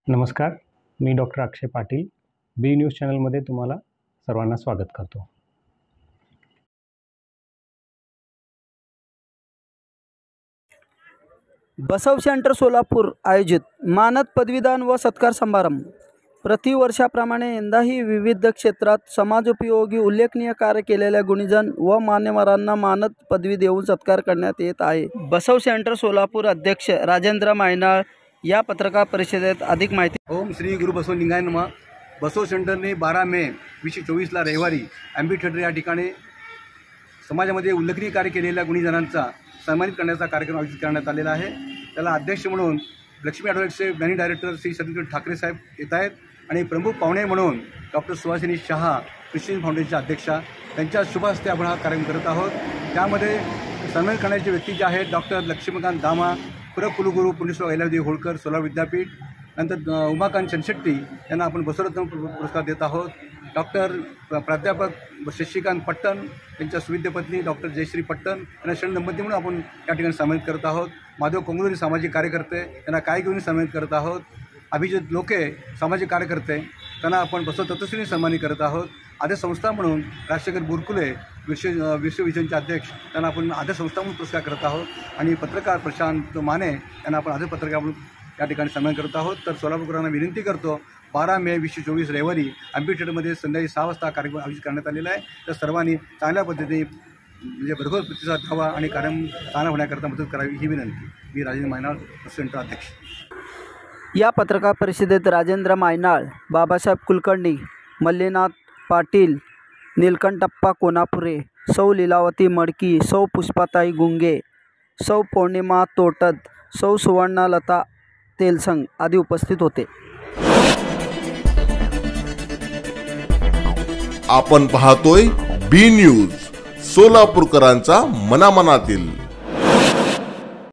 नमस्कार, मी डॉक्टर अक्षय पाटील बी न्यूज चॅनलमध्ये तुम्हाला सर्वांना स्वागत करतो। बसव सेंटर सोलापूर आयोजित मानद पदवीदान व सत्कार समारंभ। प्रतिवर्षाप्रमाणे यंदाही विविध क्षेत्रात समाजोपयोगी उल्लेखनीय कार्य केलेल्या गुणीजन व मान्यवरांना मानद पदवी देऊन सत्कार करण्यात येत आहे। बसव सेंटर सोलापूर अध्यक्ष राजेंद्र मायनाळ या पत्रकार परिषदेत अधिक माहिती। ओम श्री गुरु बसव लिंगाय नमः। बसव सेंटरने 12 मे 2024ला रविवारी ॲम्बी थिएटर या ठिकाणी समाजामध्ये उल्लेखनीय कार्य केलेल्या गुणीजनांचा सन्मानित करण्याचा कार्यक्रम आयोजित करण्यात आलेला आहे। त्याला अध्यक्ष म्हणून लक्ष्मी ऑडिओचे मॅनेजिंग डायरेक्टर श्री सतीश ठाकरे साहेब येत आहेत आणि प्रमुख पाहुणे म्हणून डॉक्टर सुहासिनी शहा ख्रिश्चन फाउंडेशनच्या अध्यक्षा त्यांच्या शुभ हस्ते आपण हा कार्यक्रम करत आहोत। त्यामध्ये सन्मानित करण्याचे व्यक्ती जे आहेत डॉक्टर लक्ष्मीकांत दामा, कुलगुरू पुण्यश्लोक अहिल्यादेवी होळकर सोलापूर विद्यापीठ, नंतर उमाकांत चंदशेट्टी यांना आपण बसवरत्न पुरस्कार देत आहोत। डॉक्टर प्राध्यापक शशिकांत पट्टण त्यांच्या सुविद्य पत्नी डॉक्टर जयश्री पट्टण यांना शरण दंपती म्हणून आपण या ठिकाणी सन्मानित करत आहोत। माधव कोंगुर्रे सामाजिक कार्यकर्ते यांना काय घेऊन सन्मानित करत आहोत। अभिजित लोके सामाजिक कार्यकर्ते त्यांना आपण बसव तत्वश्रीने सन्मानित करत आहोत। आद्य संस्था म्हणून राजशेखर बुरकुले विश्वविजनचे अध्यक्ष त्यांना आपण आद्य संस्था म्हणून पुरस्कार करत आहोत आणि पत्रकार प्रशांत माने यांना आपण आद्य पत्रकार म्हणून या ठिकाणी सन्मान करत आहोत। तर सोलापूरकरांना विनंती करतो, 12 मे 2024 रविवारी ॲम्बी थिएटरमध्ये संध्याकाळी 6 वाजता कार्यक्रम आयोजित करण्यात आलेला आहे। तर सर्वांनी चांगल्या पद्धतीने म्हणजे भरघोस प्रतिसाद द्यावा आणि कार्यक्रम चांगला होण्याकरता मदत करावी ही विनंती। मी राजेंद्र मायनाळ सेंटर अध्यक्ष। या पत्रकार परिषदेत राजेंद्र मायनाळ, बाबासाहेब कुलकर्णी, मल्लीनाथ पाटील, नीलकंठप्पा कोनापुरे, सौ लीलावती मडकी, सौ पुष्पाताई गुंगे, सौ पौर्णिमा तोटद, सौ सुवर्णलता तेलसंग आदी उपस्थित होते। आपण पाहतोय बी न्यूज, सोलापूरकरांचा मनामनातील।